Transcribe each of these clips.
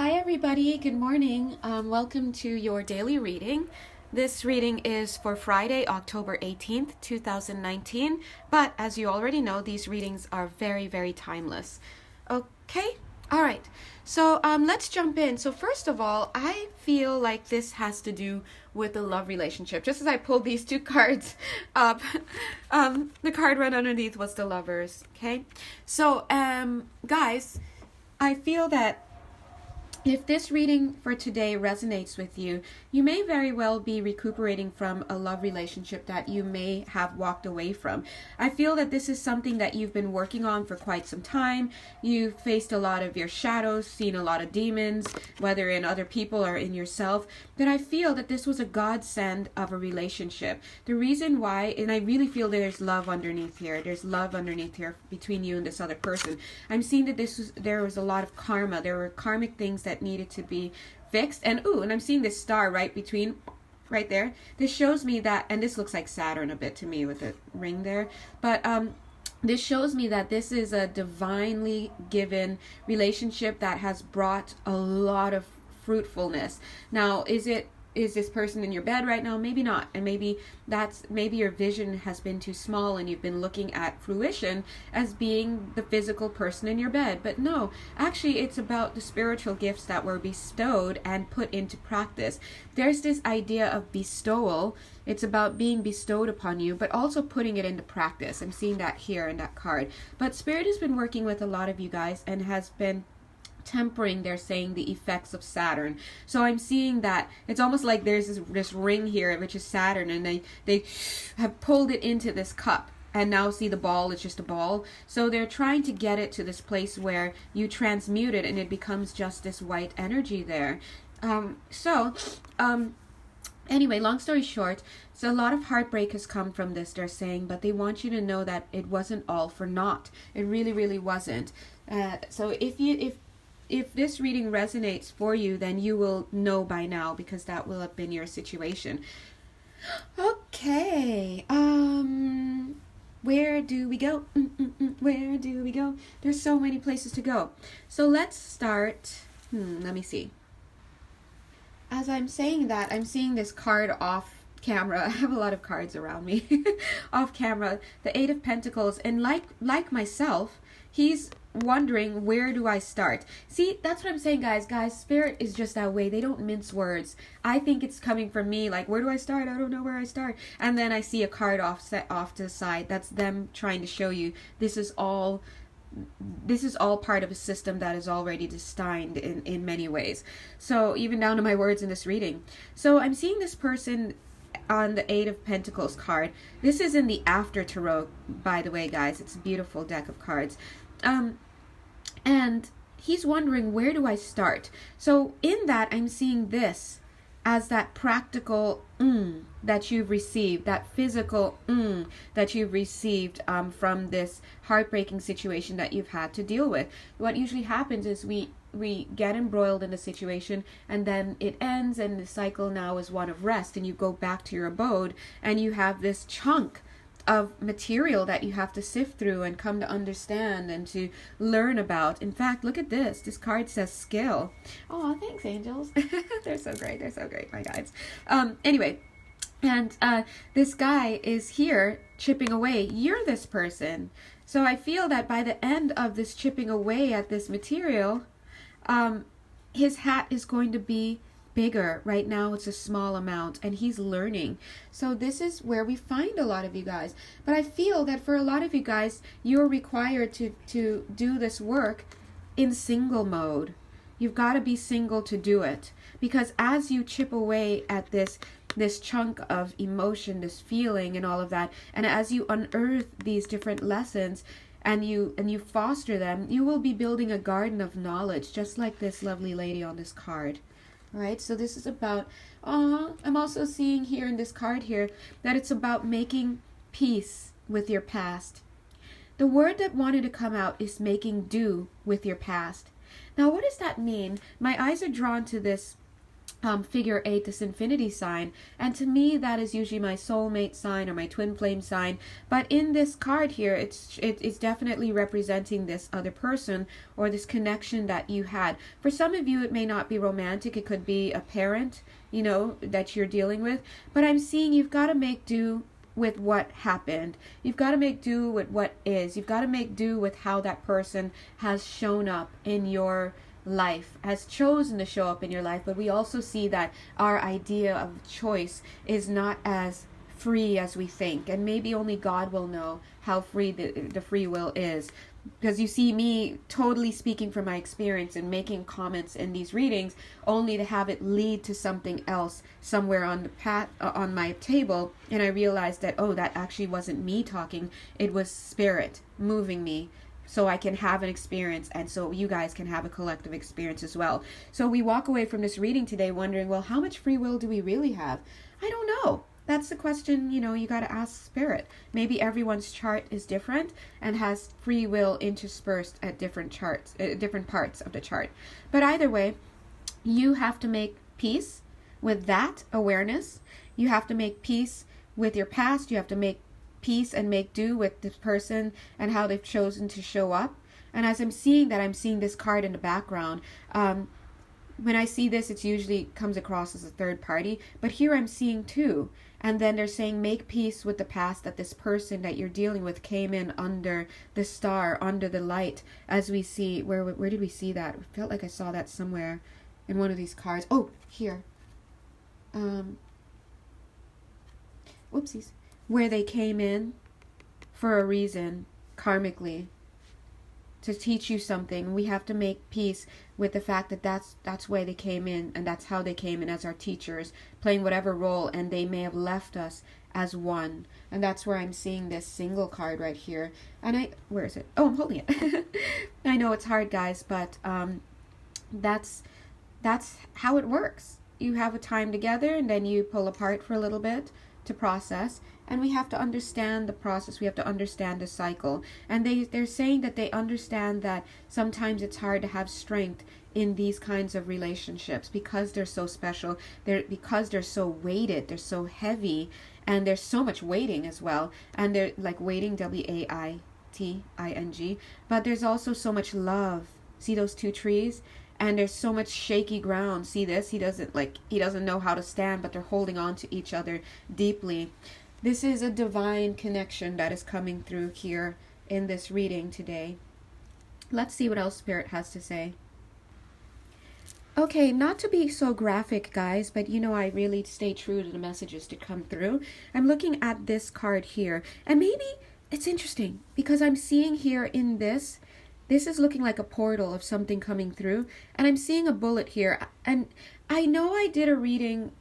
Hi everybody, good morning. Welcome to your daily reading. This reading is for Friday, October 18th, 2019. But as you already know, these readings are very, very timeless. Okay? All right. So let's jump in. So first of all, I feel like this has to do with a love relationship. Just as I pulled these two cards up, the card right underneath was the Lovers. Okay? So, guys, I feel that if this reading for today resonates with you, you may very well be recuperating from a love relationship that you may have walked away from. I feel that this is something that you've been working on for quite some time. You've faced a lot of your shadows, seen a lot of demons, whether in other people or in yourself. But I feel that this was a godsend of a relationship. The reason why, and I really feel there's love underneath here. There's love underneath here between you and this other person. I'm seeing that there was a lot of karma. There were karmic things that needed to be fixed, and I'm seeing this star right there. This shows me that, and this looks like Saturn a bit to me with the ring there, but this shows me that this is a divinely given relationship that has brought a lot of fruitfulness. Now, is this person in your bed right now? Maybe not. And maybe your vision has been too small and you've been looking at fruition as being the physical person in your bed. But no, actually it's about the spiritual gifts that were bestowed and put into practice. There's this idea of bestowal. It's about being bestowed upon you, but also putting it into practice. I'm seeing that here in that card. But Spirit has been working with a lot of you guys and has been tempering, they're saying, the effects of Saturn. So I'm seeing that it's almost like there's this ring here, which is Saturn, and they have pulled it into this cup. And now see, the ball is just a ball. So they're trying to get it to this place where you transmute it and it becomes just this white energy there. Anyway, long story short, so a lot of heartbreak has come from this, they're saying, but they want you to know that it wasn't all for naught. It really, really wasn't. So if this reading resonates for you, then you will know by now, because that will have been your situation. Okay. Where do we go? Where do we go? There's so many places to go. So let's start. Let me see. As I'm saying that, I'm seeing this card off camera. I have a lot of cards around me off camera. The Eight of Pentacles, and like myself, he's wondering, where do I start? See, that's what I'm saying, guys. Spirit is just that way. They don't mince words. I think it's coming from me, like, where do I start? I don't know where I start. And then I see a card off to the side. That's them trying to show you this is all part of a system that is already destined in many ways. So even down to my words in this reading. So I'm seeing this person on the Eight of Pentacles card. This is in the After Tarot, by the way, guys. It's a beautiful deck of cards. And he's wondering, where do I start? So in that, I'm seeing this as that practical that you've received, that physical that you've received from this heartbreaking situation that you've had to deal with. What usually happens is we get embroiled in a situation, and then it ends, and the cycle now is one of rest, and you go back to your abode, and you have this chunk of material that you have to sift through and come to understand and to learn about. In fact, look at this. This card says skill. Oh, thanks, angels. They're so great. They're so great, my guides. Anyway, and this guy is here chipping away. You're this person. So I feel that by the end of this chipping away at this material, his hat is going to be bigger. Right now it's a small amount, and he's learning. So this is where we find a lot of you guys. But I feel that for a lot of you guys, you're required to do this work in single mode. You've got to be single to do it, because as you chip away at this chunk of emotion, this feeling and all of that, and as you unearth these different lessons and you foster them, you will be building a garden of knowledge, just like this lovely lady on this card. Right, so this is about, I'm also seeing here in this card here that it's about making peace with your past. The word that wanted to come out is making do with your past. Now, what does that mean? My eyes are drawn to this figure 8, this infinity sign, and to me that is usually my soulmate sign or my twin flame sign. But in this card here, it's definitely representing this other person or this connection that you had. For some of you, it may not be romantic. It could be a parent, you know, that you're dealing with. But I'm seeing you've got to make do with what happened. You've got to make do with what is. You've got to make do with how that person has shown up in your life, has chosen to show up in your life. But we also see that our idea of choice is not as free as we think, and maybe only God will know how free the free will is. Because you see me totally speaking from my experience and making comments in these readings only to have it lead to something else somewhere on the path on my table, and I realized that, oh, that actually wasn't me talking, it was spirit moving me so I can have an experience, and so you guys can have a collective experience as well. So we walk away from this reading today wondering, well, how much free will do we really have? I don't know. That's the question, you know, you got to ask spirit. Maybe everyone's chart is different and has free will interspersed at different charts, different parts of the chart. But either way, you have to make peace with that awareness. You have to make peace with your past. You have to make peace and make do with this person and how they've chosen to show up. And as I'm seeing that, I'm seeing this card in the background. When I see this, it usually comes across as a third party, but here I'm seeing two. And then they're saying, make peace with the past, that this person that you're dealing with came in under the star, under the light, as we see. Where did we see that? I felt like I saw that somewhere in one of these cards. Oh, here. Whoopsies. Where they came in for a reason, karmically, to teach you something. We have to make peace with the fact that that's where they came in, and that's how they came in, as our teachers, playing whatever role, and they may have left us as one. And that's where I'm seeing this single card right here. And where is it? Oh, I'm holding it. I know it's hard, guys, but that's how it works. You have a time together, and then you pull apart for a little bit to process. And we have to understand the process. We have to understand the cycle. And they're saying that they understand that sometimes it's hard to have strength in these kinds of relationships because they're so special. Because they're so weighted. They're so heavy. And there's so much waiting as well. And they're like waiting, WAITING. But there's also so much love. See those two trees? And there's so much shaky ground. See this? He doesn't know how to stand, but they're holding on to each other deeply. This is a divine connection that is coming through here in this reading today. Let's see what else Spirit has to say. Okay, not to be so graphic, guys, but you know I really stay true to the messages to come through. I'm looking at this card here, and maybe it's interesting because I'm seeing here in this is looking like a portal of something coming through, and I'm seeing a bullet here. And I know I did a reading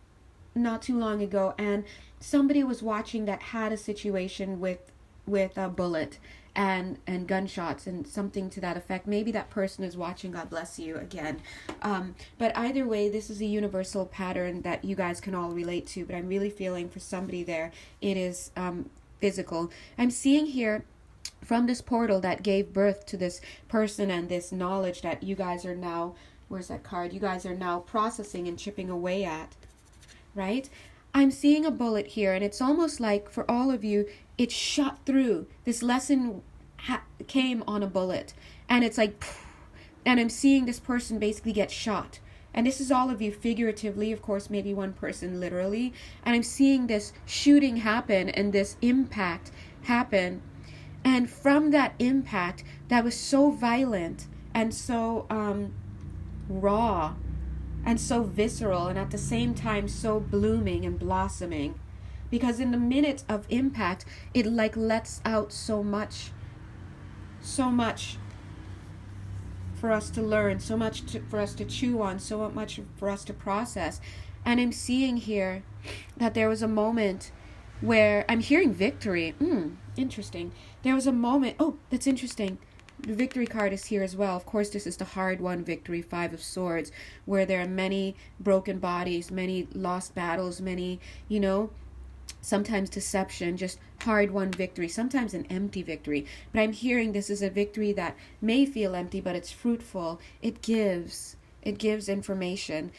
not too long ago, and somebody was watching that had a situation with a bullet and gunshots and something to that effect. Maybe that person is watching. God bless you again. But either way, this is a universal pattern that you guys can all relate to. But I'm really feeling for somebody there, it is physical. I'm seeing here from this portal that gave birth to this person and this knowledge that you guys are now, where's that card? You guys are now processing and chipping away at, right? I'm seeing a bullet here, and it's almost like for all of you, it shot through. This lesson came on a bullet, and it's like, and I'm seeing this person basically get shot. And this is all of you figuratively, of course, maybe one person literally. And I'm seeing this shooting happen and this impact happen. And from that impact that was so violent and so raw and so visceral, and at the same time so blooming and blossoming, because in the minute of impact it like lets out so much for us to learn, so much for us to chew on, so much for us to process. And I'm seeing here that there was a moment where I'm hearing victory. Interesting. There was a moment, oh, that's interesting. The victory card is here as well. Of course, this is the hard-won victory, 5 of Swords, where there are many broken bodies, many lost battles, many, sometimes deception, just hard-won victory, sometimes an empty victory. But I'm hearing this is a victory that may feel empty, but it's fruitful. It gives information.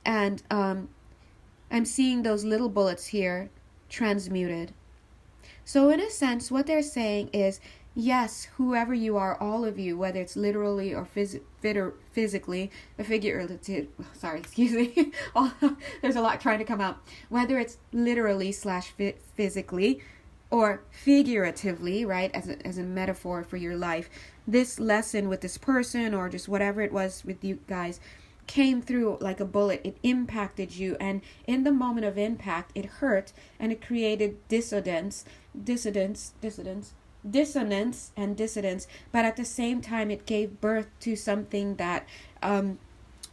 And I'm seeing those little bullets here transmuted. So in a sense, what they're saying is, yes, whoever you are, all of you, whether it's literally or physically, figurative, sorry, excuse me, there's a lot trying to come out, whether it's literally / physically or figuratively, right, as a metaphor for your life, this lesson with this person or just whatever it was with you guys came through like a bullet. It impacted you, and in the moment of impact, it hurt, and it created dissonance, and dissidence, but at the same time it gave birth to something that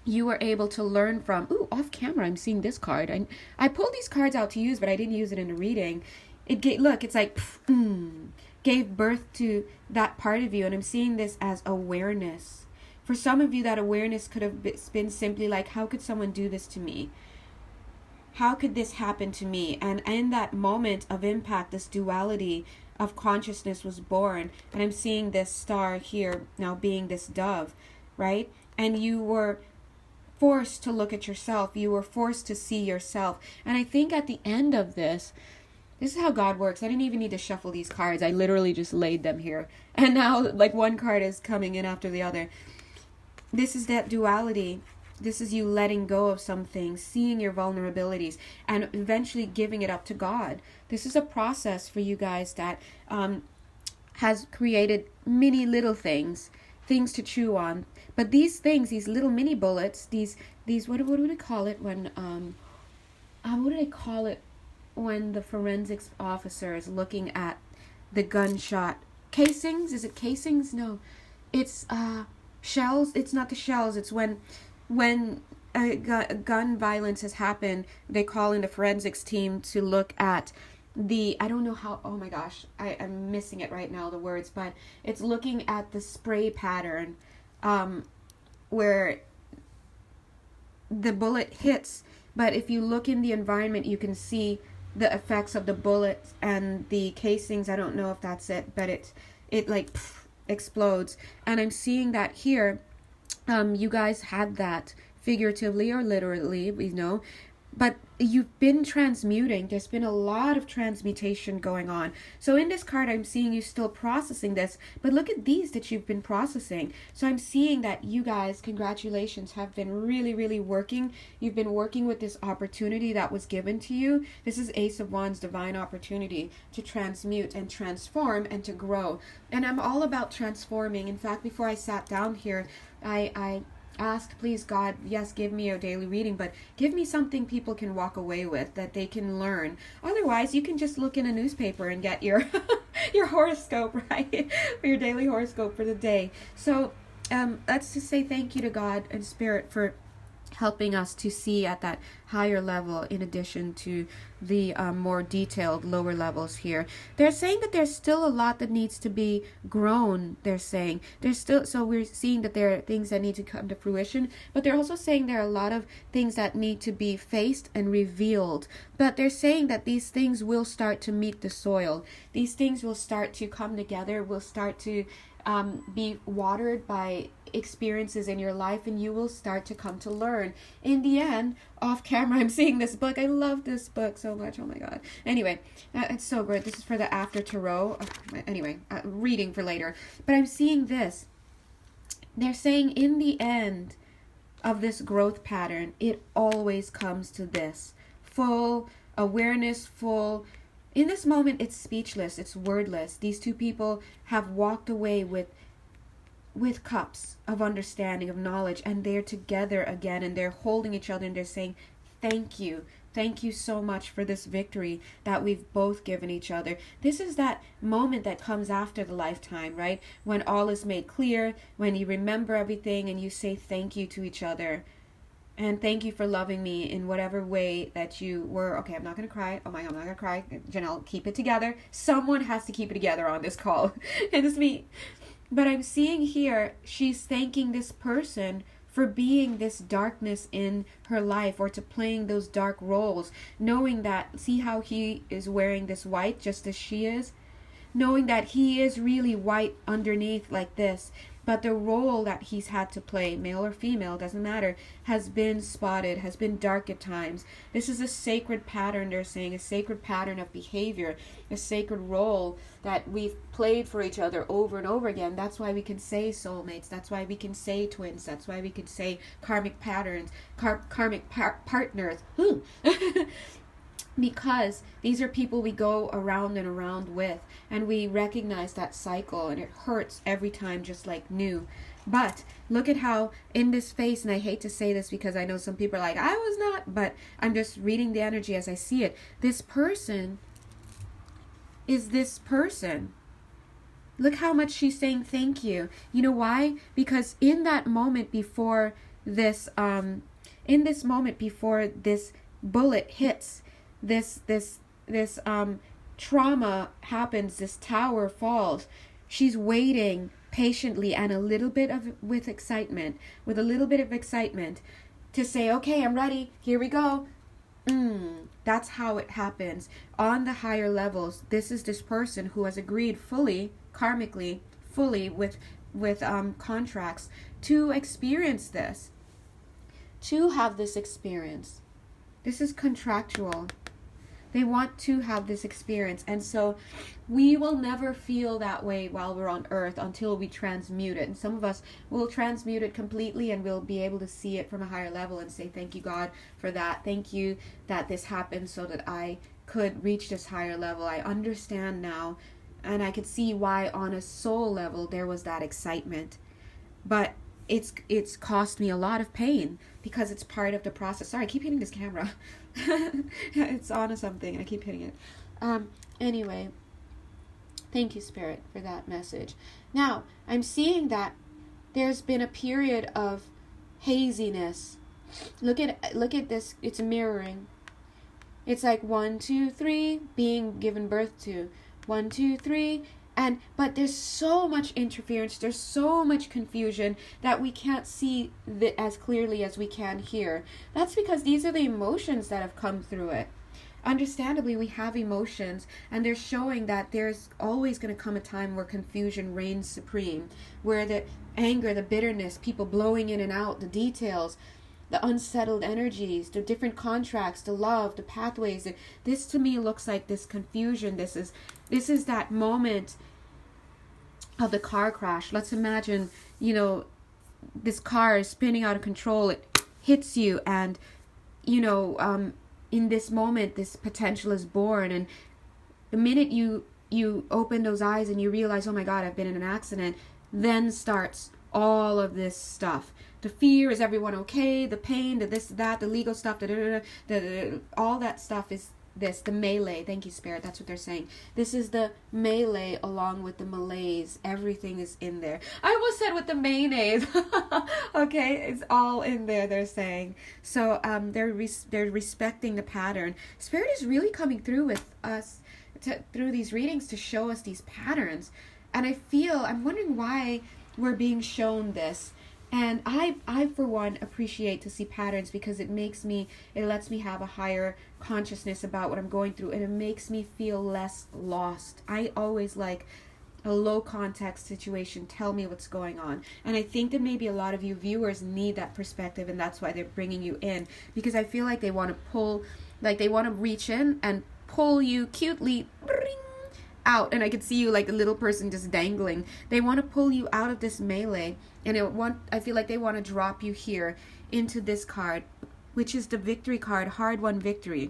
you were able to learn from. Ooh, off camera I'm seeing this card, and I pulled these cards out to use, but I didn't use it in a reading. It gave, look, it's like gave birth to that part of you, and I'm seeing this as awareness. For some of you, that awareness could have been simply like, how could someone do this to me? How could this happen to me? And in that moment of impact, this duality of consciousness was born. And I'm seeing this star here now being this dove, right? And you were forced to look at yourself. You were forced to see yourself. And I think at the end of this is how God works. I didn't even need to shuffle these cards. I literally just laid them here. And now like one card is coming in after the other. This is that duality. This is you letting go of some things, seeing your vulnerabilities, and eventually giving it up to God. This is a process for you guys that has created many little things to chew on. But these things, these little mini bullets, these what do we call it when what do they call it when the forensics officer is looking at the gunshot casings? Is it casings? No, it's shells. It's not the shells. It's when gun violence has happened, they call in the forensics team to look at the, I don't know how, oh my gosh, I'm missing it right now, the words, but it's looking at the spray pattern where the bullet hits. But if you look in the environment, you can see the effects of the bullets and the casings. I don't know if that's it, but it like explodes. And I'm seeing that here. You guys had that figuratively or literally, but you've been transmuting. There's been a lot of transmutation going on. So in this card, I'm seeing you still processing this, but look at these that you've been processing. So I'm seeing that you guys, congratulations, have been really, really working. You've been working with this opportunity that was given to you. This is Ace of Wands, divine opportunity to transmute and transform and to grow. And I'm all about transforming. In fact, before I sat down here, I asked, please God, yes, give me a daily reading, but give me something people can walk away with, that they can learn. Otherwise, you can just look in a newspaper and get your your horoscope, right? For your daily horoscope for the day. So let's just say thank you to God and Spirit for helping us to see at that higher level, in addition to the more detailed lower levels here. They're saying that there's still a lot that needs to be grown. They're saying there's still, so we're seeing that there are things that need to come to fruition, but they're also saying there are a lot of things that need to be faced and revealed. But they're saying that these things will start to meet the soil. These things will start to come together, will start to be watered by experiences in your life, and you will start to come to learn. In the end, off camera, I'm seeing this book. I love this book so much. Oh my God. Anyway, it's so good. This is for the after tarot. Anyway, reading for later. But I'm seeing this. They're saying in the end of this growth pattern, it always comes to this full awareness, full. In this moment, it's speechless, it's wordless. These two people have walked away with cups of understanding, of knowledge, and they're together again, and they're holding each other, and they're saying, thank you. Thank you so much for this victory that we've both given each other. This is that moment that comes after the lifetime, right? When all is made clear, when you remember everything and you say thank you to each other. And thank you for loving me in whatever way that you were. Okay, I'm not going to cry. Oh my God, I'm not going to cry. Jonelle, keep it together. Someone has to keep it together on this call. And it's me. But I'm seeing here, she's thanking this person for being this darkness in her life, or to playing those dark roles. Knowing that, see how he is wearing this white just as she is? Knowing that he is really white underneath like this. But the role that he's had to play, male or female, doesn't matter, has been spotted, has been dark at times. This is a sacred pattern, they're saying, a sacred pattern of behavior, a sacred role that we've played for each other over and over again. That's why we can say soulmates. That's why we can say twins. That's why we can say karmic patterns, karmic partners. Because these are people we go around and around with, and we recognize that cycle, and it hurts every time, just like new. But look at how in this face, and I hate to say this because I know some people are like, I was not, but I'm just reading the energy as I see it. This person is this person. Look how much she's saying thank you. You know why? Because in that moment before this, bullet hits, this trauma happens, this tower falls, she's waiting patiently and with a little bit of excitement to say, okay, I'm ready, here we go. That's how it happens on the higher levels. This is this person who has agreed fully, karmically, fully with contracts to experience this, to have this experience. This is contractual. They want to have this experience. And so we will never feel that way while we're on earth until we transmute it. And some of us will transmute it completely, and we'll be able to see it from a higher level and say, thank you, God, for that. Thank you that this happened so that I could reach this higher level. I understand now, and I could see why on a soul level there was that excitement. But it's cost me a lot of pain because it's part of the process. Sorry, I keep hitting this camera. It's on something and I keep hitting it. Anyway, thank you, Spirit, for that message. Now, I'm seeing that there's been a period of haziness. Look at this. It's mirroring. It's like 1, 2, 3 being given birth to. 1, 2, 3. But there's so much interference, there's so much confusion that we can't see as clearly as we can here. That's because these are the emotions that have come through it. Understandably, we have emotions, and they're showing that there's always going to come a time where confusion reigns supreme, where the anger, the bitterness, people blowing in and out, the details, the unsettled energies, the different contracts, the love, the pathways. This to me looks like this confusion. This is that moment of the car crash. Let's imagine, this car is spinning out of control. It hits you, and, in this moment, this potential is born. And the minute you open those eyes and you realize, oh my God, I've been in an accident, then starts all of this stuff. The fear, is everyone okay? The pain, the this, that, the legal stuff, all that stuff is this, the melee. Thank you, Spirit. That's what they're saying. This is the melee along with the malaise. Everything is in there. I almost said with the mayonnaise. Okay, it's all in there, they're saying. So they're respecting the pattern. Spirit is really coming through with us through these readings to show us these patterns. And I'm wondering why we're being shown this. And I for one appreciate to see patterns, because it lets me have a higher consciousness about what I'm going through, and it makes me feel less lost. I always like a low context situation. Tell me what's going on. And I think that maybe a lot of you viewers need that perspective, and that's why they're bringing you in, because I feel like they want to reach in and pull you cutely out, and I could see you like a little person just dangling. They want to pull you out of this melee, and I feel like they want to drop you here into this card, which is the victory card, hard-won victory.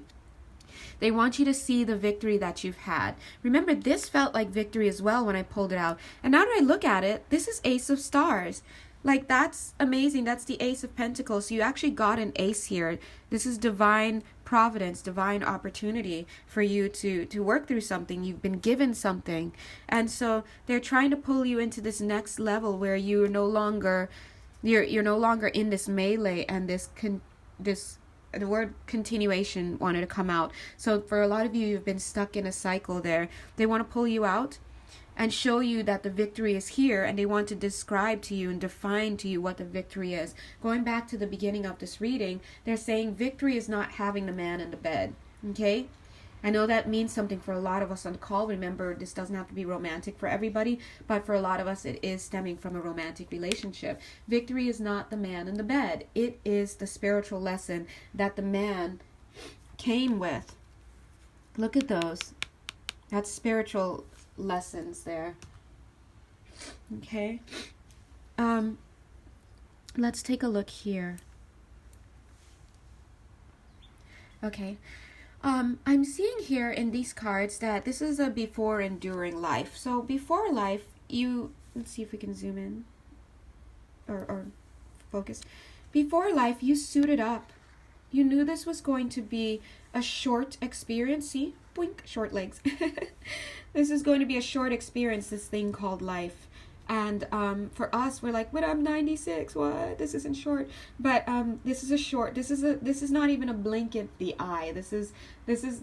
They want you to see the victory that you've had. Remember, this felt like victory as well when I pulled it out, and now that I look at it, this is Ace of Stars. Like, that's amazing. That's the Ace of Pentacles. So you actually got an ace here. This is divine providence, divine opportunity for you to work through something. You've been given something. And so they're trying to pull you into this next level where you're no longer in this melee, and the word continuation wanted to come out. So for a lot of you, you've been stuck in a cycle there. They want to pull you out and show you that the victory is here, and they want to describe to you and define to you what the victory is. Going back to the beginning of this reading, they're saying victory is not having the man in the bed, okay? I know that means something for a lot of us on the call. Remember, this doesn't have to be romantic for everybody, but for a lot of us, it is stemming from a romantic relationship. Victory is not the man in the bed. It is the spiritual lesson that the man came with. Look at those. That's spiritual lessons there. Okay. Let's take a look here. Okay. I'm seeing here in these cards that this is a before and during life. So before life, let's see if we can zoom in or focus. Before life, you suited up. You knew this was going to be a short experience. See? Boink, short legs. This is going to be a short experience, this thing called life. And for us, we're like, but I'm 96. What? This isn't short. But this is a short. This is not even a blink in the eye. This is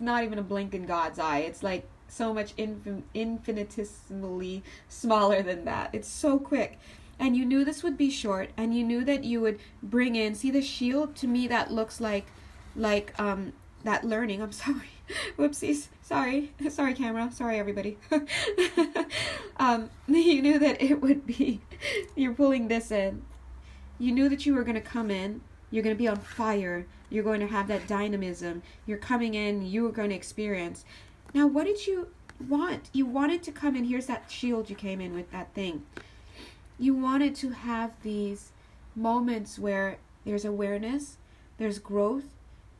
not even a blink in God's eye. It's like so much infinitesimally smaller than that. It's so quick. And you knew this would be short, and you knew that you would bring in. See the shield? To me, that looks like that learning. I'm sorry. Whoopsies. Sorry, camera. Sorry, everybody. You knew that it would be, you're pulling this in. You knew that you were going to come in. You're going to be on fire. You're going to have that dynamism. You're coming in. You were going to experience. Now, what did you want? You wanted to come in. Here's that shield you came in with, that thing. You wanted to have these moments where there's awareness, there's growth,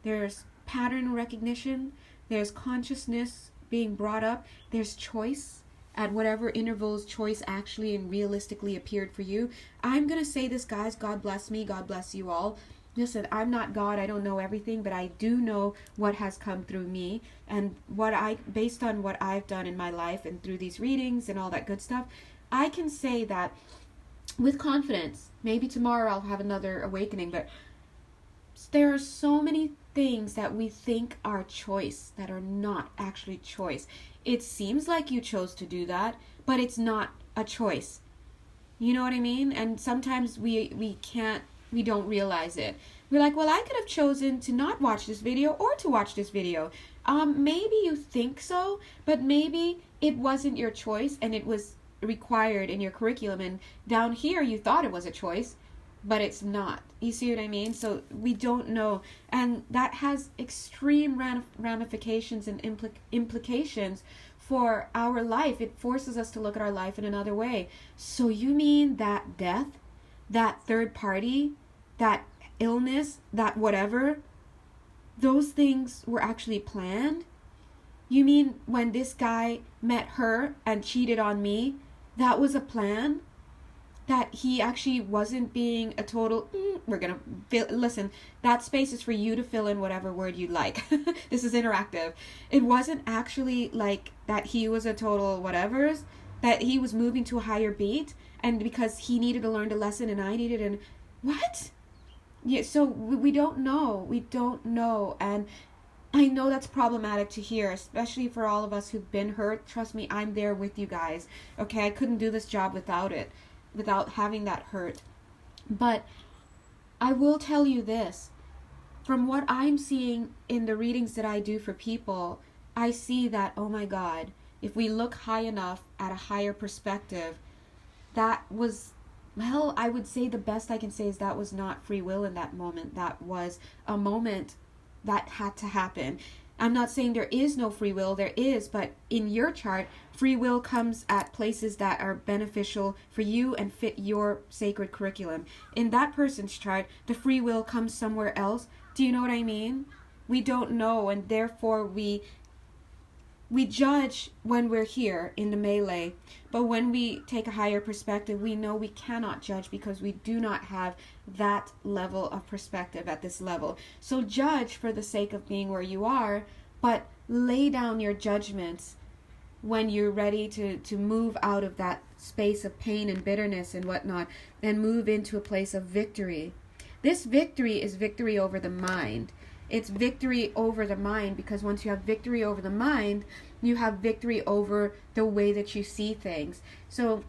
there's pattern recognition, there's consciousness being brought up, there's choice at whatever intervals choice actually and realistically appeared for you. I'm going to say this, guys. God bless me. God bless you all. Listen, I'm not God. I don't know everything, but I do know what has come through me, and based on what I've done in my life and through these readings and all that good stuff, I can say that with confidence. Maybe tomorrow I'll have another awakening, but there are so many things that we think are choice that are not actually choice. It seems like you chose to do that, but it's not a choice. You know what I mean? And sometimes we don't realize it. We're like, well, I could have chosen to not watch this video or to watch this video. Maybe you think so, but maybe it wasn't your choice and it was required in your curriculum, and down here you thought it was a choice, but it's not. You see what I mean? So we don't know, and that has extreme ramifications and implications for our life. It forces us to look at our life in another way. So you mean that death, that third party, that illness, that whatever, those things were actually planned? You mean when this guy met her and cheated on me, that was a plan? That he actually wasn't being a total, listen, that space is for you to fill in whatever word you like. This is interactive. It wasn't actually like that he was a total whatevers, that he was moving to a higher beat, and because he needed to learn a lesson and I needed an, what? Yeah, so we don't know. We don't know. And I know that's problematic to hear, especially for all of us who've been hurt. Trust me, I'm there with you guys. Okay, I couldn't do this job without it, without having that hurt. But I will tell you this. From what I'm seeing in the readings that I do for people, I see that, oh my God, if we look high enough at a higher perspective, that was, well, I would say the best I can say is that was not free will in that moment. That was a moment that had to happen. I'm not saying there is no free will, there is, but in your chart, free will comes at places that are beneficial for you and fit your sacred curriculum. In that person's chart, the free will comes somewhere else. Do you know what I mean? We don't know, and therefore we judge when we're here in the melee, but when we take a higher perspective, we know we cannot judge because we do not have that level of perspective at this level. So judge for the sake of being where you are, but lay down your judgments when you're ready to move out of that space of pain and bitterness and whatnot, and move into a place of victory. This victory is victory over the mind. It's victory over the mind, because once you have victory over the mind, you have victory over the way that you see things. So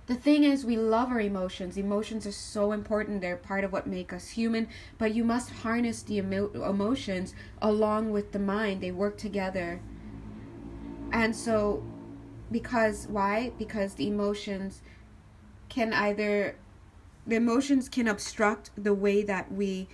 The thing is, we love our emotions. Emotions are so important. They're part of what make us human. But you must harness the emotions along with the mind. They work together. And so, why? Because the emotions can obstruct the way that we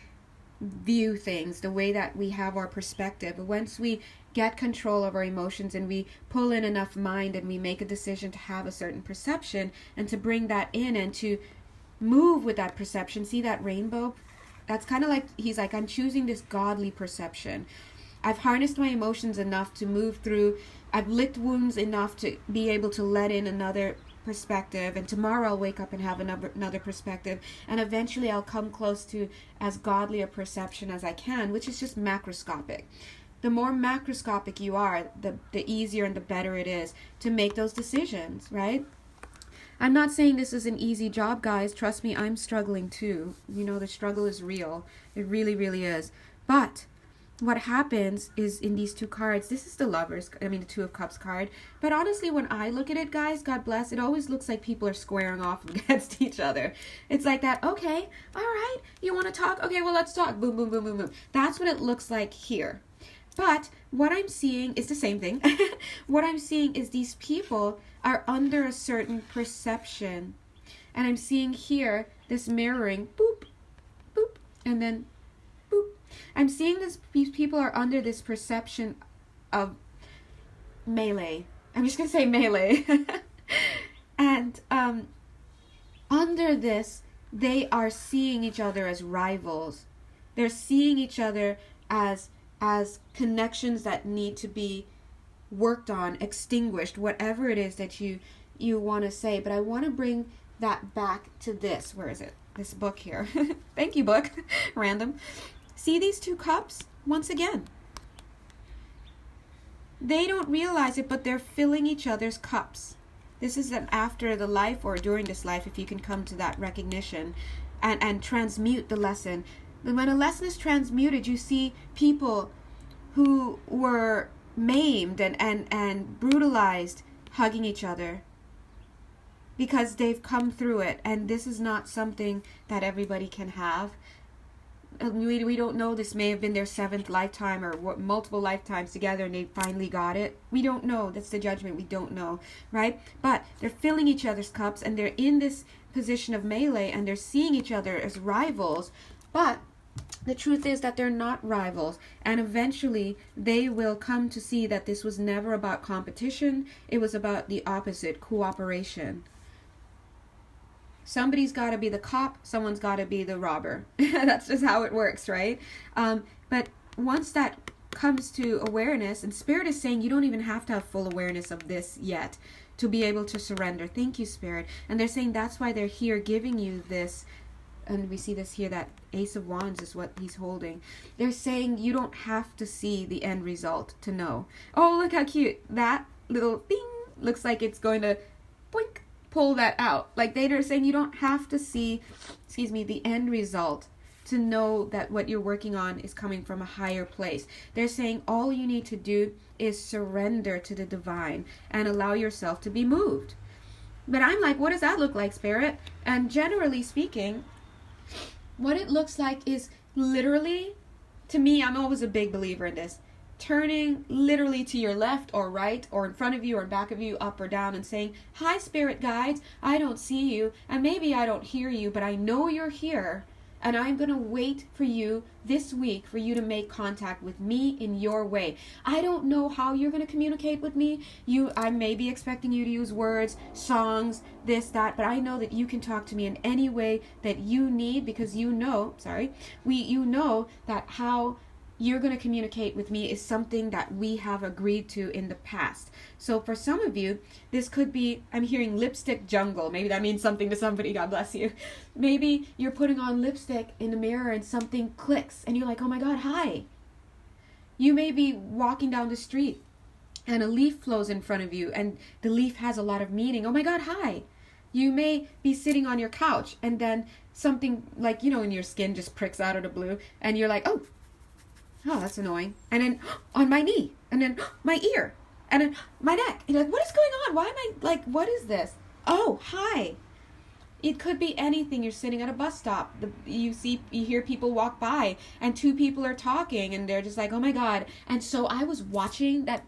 view things, the way that we have our perspective. But once we get control of our emotions and we pull in enough mind and we make a decision to have a certain perception and to bring that in and to move with that perception, see that rainbow? That's kind of like, he's like, I'm choosing this godly perception. I've harnessed my emotions enough to move through. I've licked wounds enough to be able to let in another perspective, and tomorrow I'll wake up and have another perspective, and eventually I'll come close to as godly a perception as I can, which is just macroscopic. The more macroscopic you are, the easier and the better it is to make those decisions, right? I'm not saying this is an easy job, guys. Trust me, I'm struggling too. You know, the struggle is real. It really, really is. But what happens is in these two cards, this is the the Two of Cups card. But honestly, when I look at it, guys, God bless, it always looks like people are squaring off against each other. It's like that, okay, all right, you want to talk? Okay, well, let's talk. Boom, boom, boom, boom, boom. That's what it looks like here. But what I'm seeing is the same thing. What I'm seeing is these people are under a certain perception. And I'm seeing here this mirroring, boop, boop, and then boop. I'm seeing these people are under this perception of melee. I'm just going to say melee. And under this, they are seeing each other as rivals. They're seeing each other as connections that need to be worked on, extinguished, whatever it is that you want to say. But I want to bring that back to this. Where is it? This book here. Thank you, book. Random. See these two cups? Once again. They don't realize it, but they're filling each other's cups. This is an after the life or during this life, if you can come to that recognition and transmute the lesson. When a lesson is transmuted, you see people who were maimed and brutalized hugging each other because they've come through it. And this is not something that everybody can have. We don't know. This may have been their 7th lifetime or multiple lifetimes together and they finally got it. We don't know. That's the judgment. We don't know, right? But they're filling each other's cups and they're in this position of melee and they're seeing each other as rivals. But the truth is that they're not rivals, and eventually they will come to see that this was never about competition. It was about the opposite, cooperation. Somebody's got to be the cop, someone's got to be the robber. That's just how it works, right? But once that comes to awareness, and Spirit is saying you don't even have to have full awareness of this yet to be able to surrender. Thank you, Spirit. And they're saying that's why they're here giving you this. And we see this here, that Ace of Wands is what he's holding. They're saying you don't have to see the end result to know. Oh, look how cute. That little bing looks like it's going to boink, pull that out. Like they're saying you don't have to see, the end result to know that what you're working on is coming from a higher place. They're saying all you need to do is surrender to the divine and allow yourself to be moved. But I'm like, what does that look like, Spirit? And generally speaking, what it looks like is literally, to me, I'm always a big believer in this, turning literally to your left or right or in front of you or in back of you, up or down, and saying, hi, Spirit guides, I don't see you, and maybe I don't hear you, but I know you're here, and I'm going to wait for you this week for you to make contact with me in your way. I don't know how you're going to communicate with me. I may be expecting you to use words, songs, this, that, but I know that you can talk to me in any way that you need, because you know that how you're going to communicate with me is something that we have agreed to in the past. So for some of you, this could be, I'm hearing lipstick jungle. Maybe that means something to somebody. God bless you. Maybe you're putting on lipstick in the mirror and something clicks and you're like, oh my God, hi. You may be walking down the street and a leaf flows in front of you and the leaf has a lot of meaning. Oh my God, hi. You may be sitting on your couch and then something like, in your skin just pricks out of the blue and you're like, oh, that's annoying. And then on my knee, and then my ear, and then my neck. And you're like, what is going on? Why am I like, what is this? Oh, hi. It could be anything. You're sitting at a bus stop. You hear people walk by, and two people are talking, and they're just like, oh my God. And so I was watching that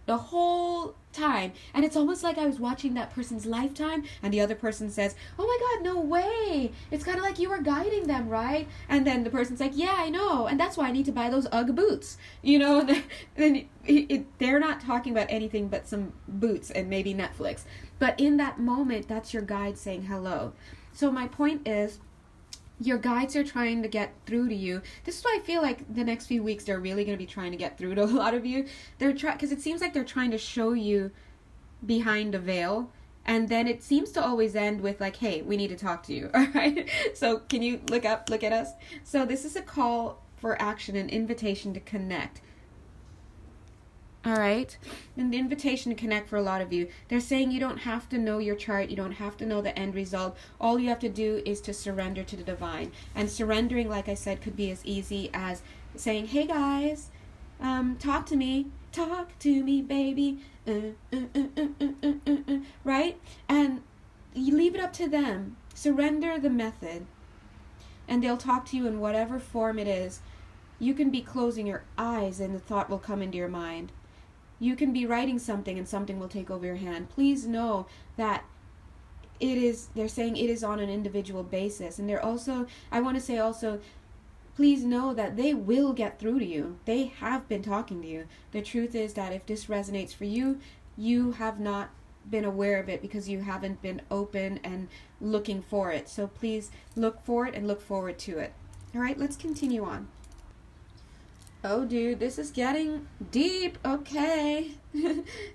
the whole time, and it's almost like I was watching that person's lifetime, and the other person says, oh my God, no way. It's kind of like you were guiding them, right? And then the person's like, yeah, I know, and that's why I need to buy those UGG boots. You know, then they're not talking about anything but some boots and maybe Netflix. But in that moment, that's your guide saying hello. So my point is, your guides are trying to get through to you. This is why I feel like the next few weeks they're really going to be trying to get through to a lot of you. Because it seems like they're trying to show you behind a veil. And then it seems to always end with like, hey, we need to talk to you. All right. So can you look at us? So this is a call for action, an invitation to connect. All right, an invitation to connect for a lot of you. They're saying you don't have to know your chart. You don't have to know the end result. All you have to do is to surrender to the divine. And surrendering, like I said, could be as easy as saying, hey guys, talk to me, baby, right? And you leave it up to them. Surrender the method. And they'll talk to you in whatever form it is. You can be closing your eyes and the thought will come into your mind. You can be writing something and something will take over your hand. Please know that they're saying it is on an individual basis. And I want to say also, please know that they will get through to you. They have been talking to you. The truth is that if this resonates for you, you have not been aware of it because you haven't been open and looking for it. So please look for it and look forward to it. All right, let's continue on. Oh, dude, this is getting deep. Okay.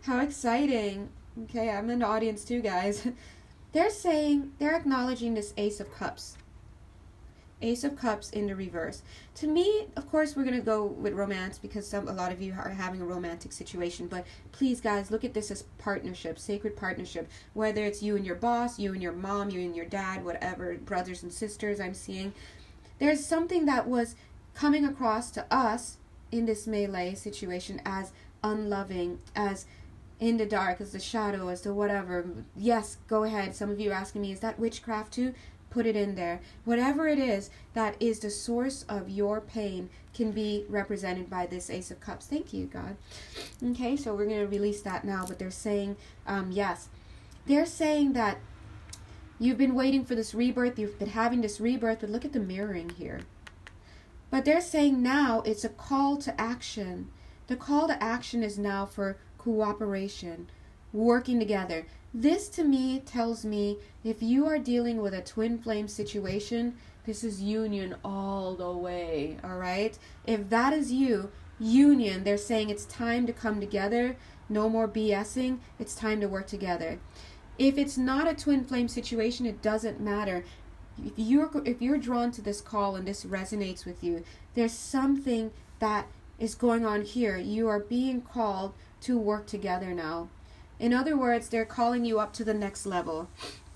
How exciting. Okay, I'm in the audience too, guys. They're acknowledging this Ace of Cups. Ace of Cups in the reverse. To me, of course, we're going to go with romance because a lot of you are having a romantic situation. But please, guys, look at this as partnership, sacred partnership. Whether it's you and your boss, you and your mom, you and your dad, whatever, brothers and sisters I'm seeing. There's something that was coming across to us in this melee situation as unloving, as in the dark, as the shadow, as the whatever. Yes, go ahead. Some of you are asking me, is that witchcraft too? Put it in there. Whatever it is that is the source of your pain can be represented by this Ace of Cups. Thank you, God. Okay, so we're going to release that now. But they're saying, yes. They're saying that you've been waiting for this rebirth. You've been having this rebirth. But look at the mirroring here. But they're saying now it's a call to action. The call to action is now for cooperation, working together. This to me tells me if you are dealing with a twin flame situation, this is union all the way, all right? If that is you, union, they're saying it's time to come together. No more BSing. It's time to work together. If it's not a twin flame situation, it doesn't matter. If you're drawn to this call and this resonates with you, there's something that is going on here. You are being called to work together now. In other words, they're calling you up to the next level.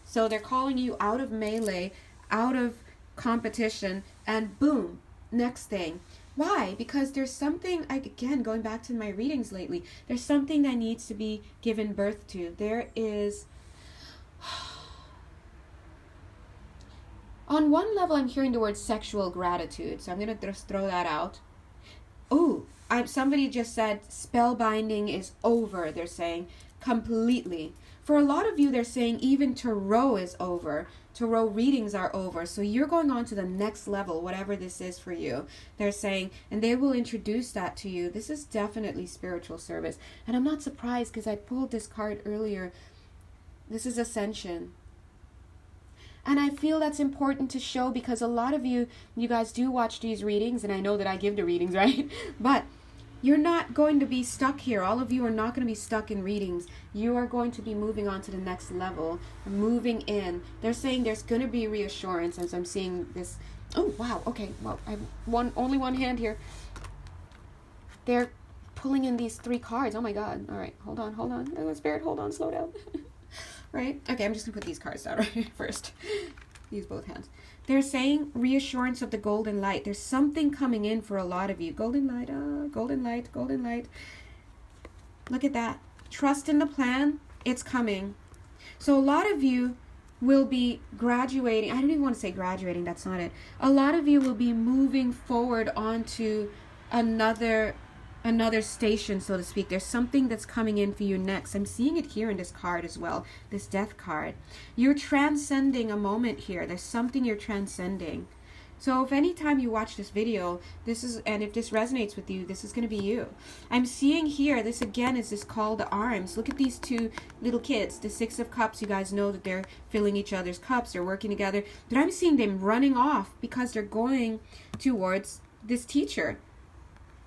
So they're calling you out of melee, out of competition, and boom, next thing. Why? Because there's something, again, going back to my readings lately, there's something that needs to be given birth to. There is... On one level, I'm hearing the word sexual gratitude, so I'm going to just throw that out. Ooh, somebody just said spellbinding is over, they're saying, completely. For a lot of you, they're saying even tarot is over. Tarot readings are over, so you're going on to the next level, whatever this is for you. They're saying, and they will introduce that to you. This is definitely spiritual service. And I'm not surprised because I pulled this card earlier. This is Ascension. And I feel that's important to show because a lot of you guys do watch these readings, and I know that I give the readings, right? But you're not going to be stuck here. All of you are not going to be stuck in readings. You are going to be moving on to the next level, moving in. They're saying there's going to be reassurance as I'm seeing this. Oh, wow. Okay. Well, I have only one hand here. They're pulling in these 3 cards. Oh, my God. All right. Hold on. Oh, Spirit, hold on. Slow down. Right? Okay, I'm just going to put these cards down right first. Use both hands. They're saying reassurance of the golden light. There's something coming in for a lot of you. Golden light, golden light, golden light. Look at that. Trust in the plan. It's coming. So a lot of you will be graduating. I don't even want to say graduating. That's not it. A lot of you will be moving forward onto another station, so to speak. There's something that's coming in for you next. I'm seeing it here in this card as well, this death card. You're transcending a moment here. There's something you're transcending. So if any time you watch this video, and if this resonates with you, this is going to be you. I'm seeing here, this again is this call to arms. Look at these two little kids, the Six of Cups. You guys know that they're filling each other's cups, they're working together. But I'm seeing them running off because they're going towards this teacher.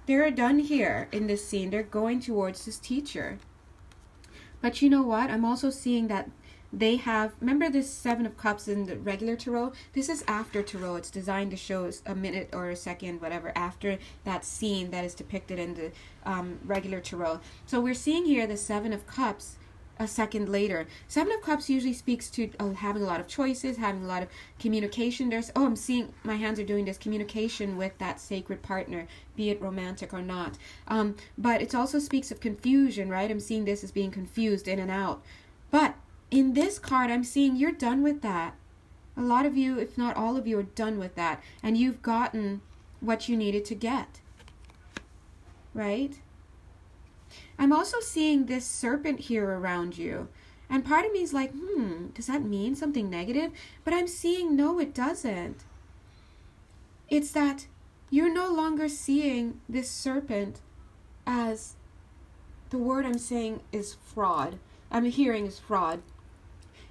They're done here in this scene. They're going towards this teacher. But you know what? I'm also seeing that they have, remember this Seven of Cups in the regular tarot? This is after tarot. It's designed to show us a minute or a second, whatever, after that scene that is depicted in the regular tarot. So we're seeing here the Seven of Cups a second later. Seven of Cups usually speaks to having a lot of choices, having a lot of communication. I'm seeing my hands are doing this communication with that sacred partner, be it romantic or not. But it also speaks of confusion, right? I'm seeing this as being confused in and out. But in this card, I'm seeing you're done with that. A lot of you, if not all of you, are done with that. And you've gotten what you needed to get. Right? I'm also seeing this serpent here around you. And part of me is like, does that mean something negative? But I'm seeing, no, it doesn't. It's that you're no longer seeing this serpent as, the word I'm saying is fraud. I'm hearing is fraud.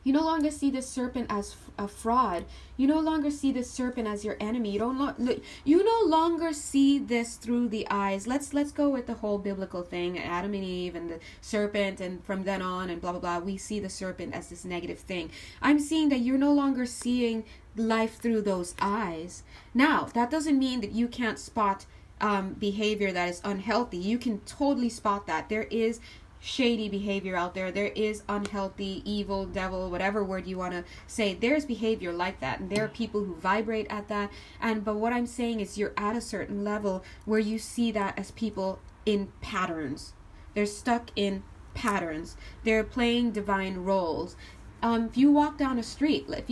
You no longer see this serpent as a fraud. You no longer see this serpent as your enemy. You no longer see this through the eyes. Let's go with the whole biblical thing, Adam and Eve and the serpent, and from then on and blah blah blah. We see the serpent as this negative thing. I'm seeing that you're no longer seeing life through those eyes. Now, that doesn't mean that you can't spot behavior that is unhealthy. You can totally spot that. There is shady behavior out there. There is unhealthy, evil, devil, whatever word you want to say. There's behavior like that, and there are people who vibrate at that. But what I'm saying is you're at a certain level where you see that as people in patterns. They're stuck in patterns. They're playing divine roles. If you walk down a street, it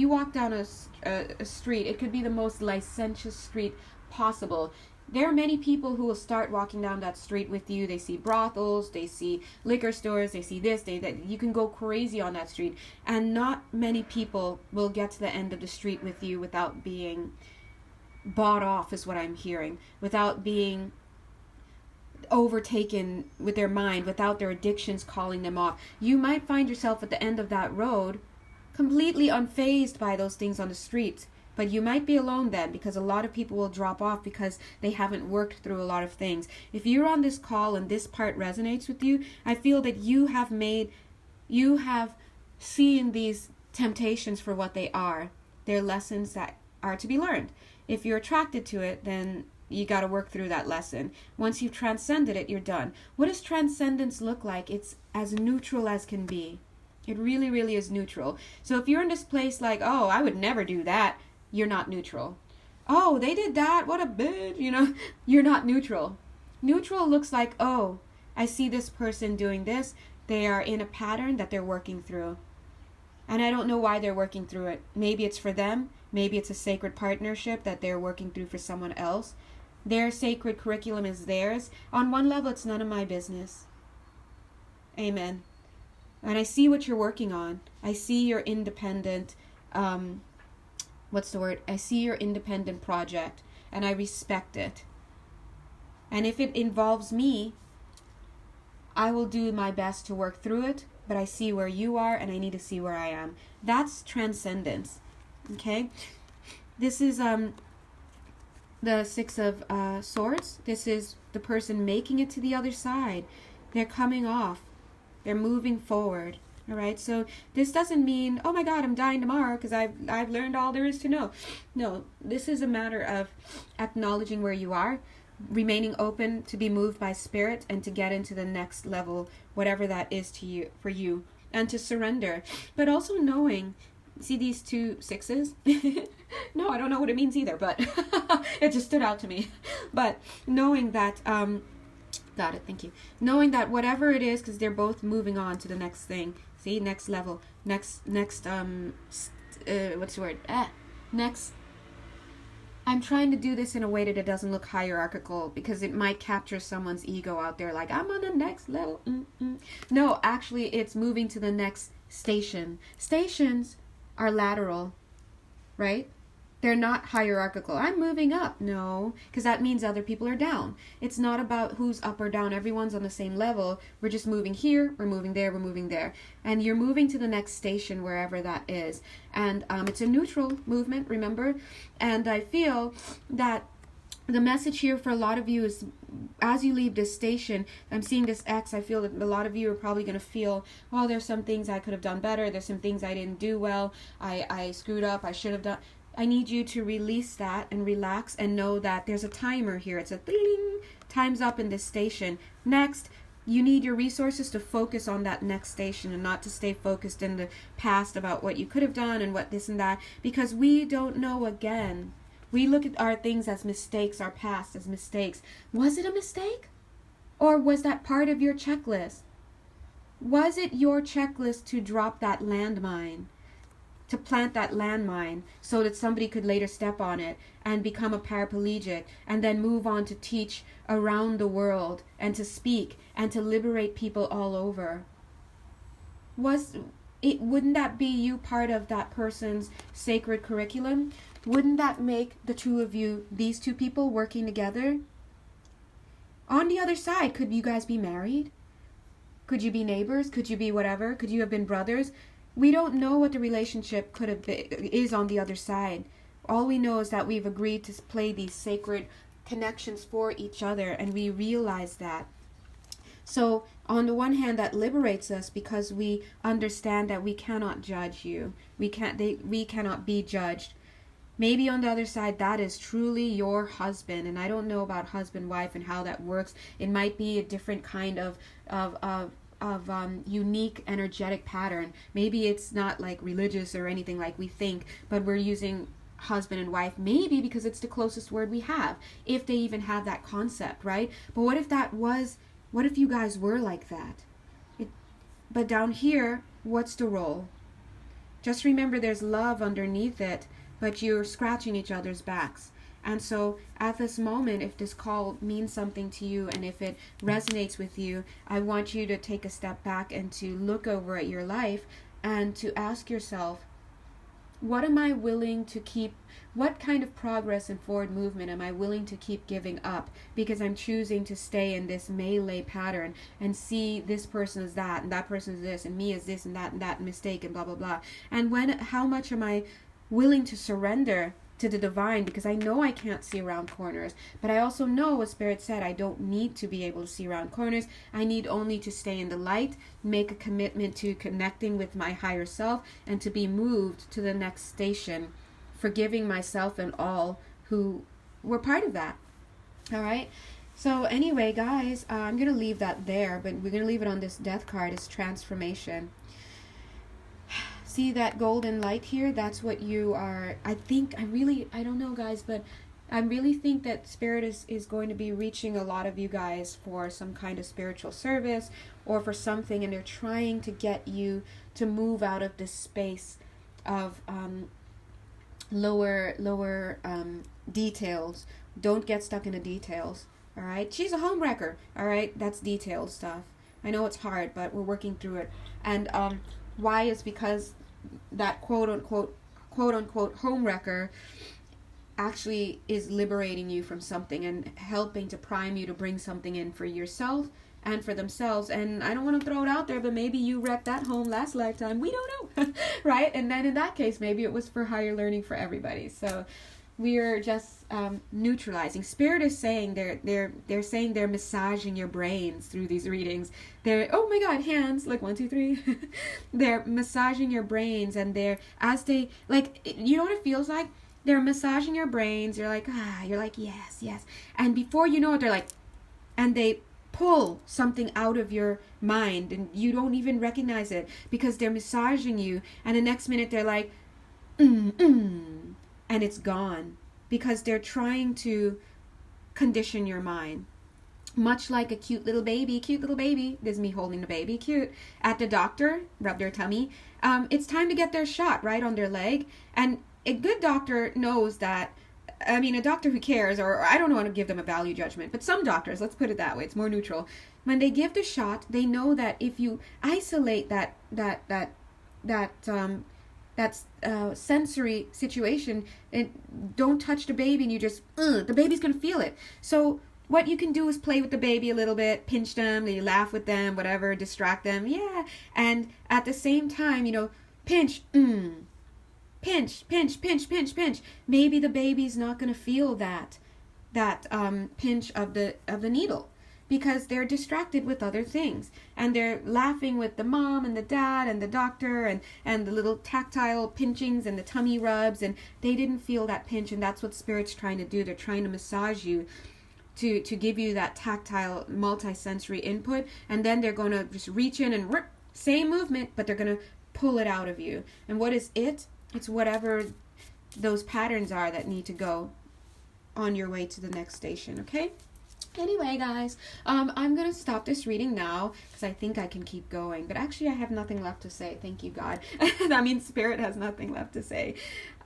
could be the most licentious street possible. There are many people who will start walking down that street with you. They see brothels, they see liquor stores, they see this, that you can go crazy on that street. And not many people will get to the end of the street with you without being bought off, is what I'm hearing. Without being overtaken with their mind, without their addictions calling them off. You might find yourself at the end of that road completely unfazed by those things on the street. But you might be alone then, because a lot of people will drop off because they haven't worked through a lot of things. If you're on this call and this part resonates with you, I feel that you have seen these temptations for what they are. They're lessons that are to be learned. If you're attracted to it, then you got to work through that lesson. Once you've transcended it, you're done. What does transcendence look like? It's as neutral as can be. It really, really is neutral. So if you're in this place like, oh, I would never do that, you're not neutral. Oh, they did that, what a bitch, you're not neutral. Neutral looks like, oh, I see this person doing this. They are in a pattern that they're working through. And I don't know why they're working through it. Maybe it's for them. Maybe it's a sacred partnership that they're working through for someone else. Their sacred curriculum is theirs. On one level, it's none of my business. Amen. And I see what you're working on. I see your independent, I see your independent project, and I respect it. And if it involves me, I will do my best to work through it, but I see where you are, and I need to see where I am. That's transcendence. Okay? This is the Six of Swords. This is the person making it to the other side. They're coming off. They're moving forward. All right, so this doesn't mean, oh my God, I'm dying tomorrow because I've learned all there is to know. No, this is a matter of acknowledging where you are, remaining open to be moved by spirit and to get into the next level, whatever that is to you, for you, and to surrender. But also knowing, see these two sixes? No, I don't know what it means either, but it just stood out to me. But knowing that, got it, thank you. Knowing that whatever it is, because they're both moving on to the next thing. See, next level, next what's the word? Next. I'm trying to do this in a way that it doesn't look hierarchical, because it might capture someone's ego out there, like, I'm on the next level. No, actually, it's moving to the next station. Stations are lateral, right? They're not hierarchical. I'm moving up. No, because that means other people are down. It's not about who's up or down. Everyone's on the same level. We're just moving here, we're moving there, we're moving there. And you're moving to the next station, wherever that is. And it's a neutral movement, remember? And I feel that the message here for a lot of you is, as you leave this station, I'm seeing this X, I feel that a lot of you are probably going to feel, oh, there's some things I could have done better. There's some things I didn't do well. I screwed up. I should have done. I need you to release that and relax and know that there's a timer here. It's a ding, time's up in this station. Next, you need your resources to focus on that next station and not to stay focused in the past about what you could have done and what this and that, because we don't know again. We look at our things as mistakes, our past as mistakes. Was it a mistake? Or was that part of your checklist? Was it your checklist to drop that landmine? To plant that landmine so that somebody could later step on it and become a paraplegic and then move on to teach around the world and to speak and to liberate people all over? Wouldn't that be you part of that person's sacred curriculum? Wouldn't that make the two of you, these two people working together? On the other side, could you guys be married? Could you be neighbors? Could you be whatever? Could you have been brothers? We don't know what the relationship could have been, is on the other side. All we know is that we've agreed to play these sacred connections for each other, and we realize that. So on the one hand, that liberates us because we understand that we cannot judge you. We cannot be judged. Maybe on the other side, that is truly your husband, and I don't know about husband-wife and how that works. It might be a different kind of unique energetic pattern. Maybe it's not like religious or anything like we think, but we're using husband and wife maybe because it's the closest word we have, if they even have that concept, right? But what if you guys were like that? But down here, what's the role? Just remember there's love underneath it, but you're scratching each other's backs. And so at this moment, if this call means something to you and if it resonates with you, I want you to take a step back and to look over at your life and to ask yourself, what am I willing to keep? What kind of progress and forward movement am I willing to keep giving up? Because I'm choosing to stay in this melee pattern and see this person is that and that person is this and me is this and that mistake and blah, blah, blah. And how much am I willing to surrender to the divine, because I know I can't see around corners, but I also know what Spirit said, I don't need to be able to see around corners. I need only to stay in the light, make a commitment to connecting with my higher self, and to be moved to the next station, forgiving myself and all who were part of that. All right. So anyway, guys, I'm going to leave that there, but we're going to leave it on this death card, is transformation. See that golden light here? That's what you are. I don't know, guys, but I really think that Spirit is going to be reaching a lot of you guys for some kind of spiritual service or for something, and they're trying to get you to move out of this space of lower details. Don't get stuck in the details, all right? She's a homewrecker, all right? That's detailed stuff. I know it's hard, but we're working through it. And why is because that quote-unquote homewrecker actually is liberating you from something and helping to prime you to bring something in for yourself and for themselves. And I don't want to throw it out there, but maybe you wrecked that home last lifetime. We don't know, right? And then in that case, maybe it was for higher learning for everybody. So we're just neutralizing. Spirit is saying they're saying they're massaging your brains through these readings. They're, oh my God, hands, like 1, 2, 3. They're massaging your brains, and you know what it feels like? They're massaging your brains. You're like, yes, yes. And before you know it, they're like, and they pull something out of your mind, and you don't even recognize it because they're massaging you. And the next minute they're like, and it's gone, because they're trying to condition your mind. much like a cute little baby, this is me holding the baby, cute, at the doctor, rub their tummy, it's time to get their shot right on their leg. And a good doctor knows that, I mean, a doctor who cares, or I don't want to give them a value judgment, but some doctors, let's put it that way, it's more neutral. When they give the shot, they know that if you isolate that sensory situation and don't touch the baby, and you just, the baby's going to feel it. So what you can do is play with the baby a little bit, pinch them, you laugh with them, whatever, distract them, yeah. And at the same time, you know, pinch, pinch, pinch, pinch, pinch, pinch. Maybe the baby's not going to feel that pinch of the needle, because they're distracted with other things, and they're laughing with the mom and the dad and the doctor and the little tactile pinchings and the tummy rubs, and they didn't feel that pinch. And that's what Spirit's trying to do. They're trying to massage you to give you that tactile multi-sensory input, and then they're going to just reach in and rip, same movement, but they're going to pull it out of you. And what is it? It's whatever those patterns are that need to go on your way to the next station, okay? Anyway, guys, I'm going to stop this reading now because I think I can keep going. But actually, I have nothing left to say. Thank you, God. That means Spirit has nothing left to say.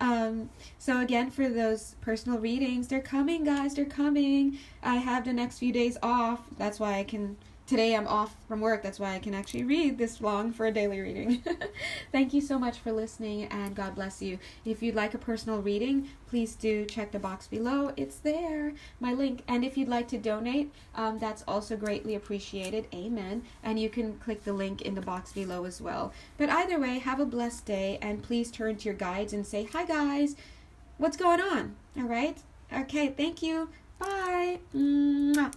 So again, for those personal readings, they're coming, guys. They're coming. I have the next few days off. That's why I can... Today I'm off from work. That's why I can actually read this long for a daily reading. Thank you so much for listening, and God bless you. If you'd like a personal reading, please do check the box below. It's there, my link. And if you'd like to donate, that's also greatly appreciated. Amen. And you can click the link in the box below as well. But either way, have a blessed day, and please turn to your guides and say, hi guys, what's going on? All right? Okay, thank you. Bye. Mwah.